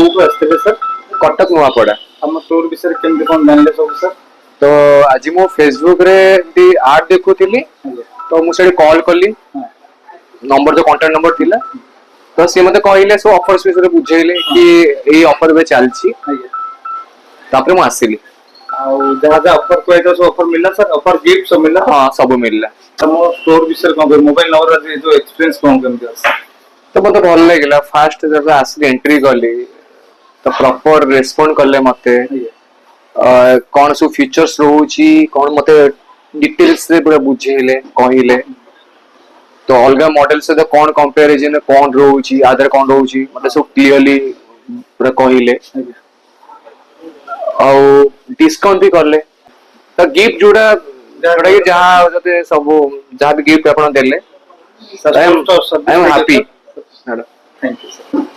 कोठु आस्ते सर कटक नुआपड़ा हम स्टोर विषय केमती कोन जानले सब सर तो आज मु फेसबुक रे दी आड देखुथिली तो मु सेठी कॉल कली नंबर जो कांटेक्ट नंबर थिला तो से मते कहले सो ऑफर्स विषय बुझेले कि एई ऑफर बे चलची तापर मु आसिली आ जहां जहां ऑफर कोइ तो ऑफर मिलला सर ऑफर गिफ्ट सब मिलला हां सब मिलला हम स्टोर विषय कोन मोबाइल नंबर जो एक्सपीरियंस कोन केमती तो मते भल लागला फास्ट जब आसली एंट्री कली तो प्रॉपर रेस्पोंड करले मते कौन सब फीचर्स रहउची कौन मते डिटेल्स रे पूरा बुझेले कहिले तो अलगा मॉडल से तो कौन कंपैरिजन कौन रहउची आदर कौन रहउची मते सब क्लियरली पूरा कहिले और डिस्काउंट भी करले तो गिफ्ट जोड़ा जोड़ा कि जहां जते सब जहां भी गिफ्ट आपण देले I am happy thank you sir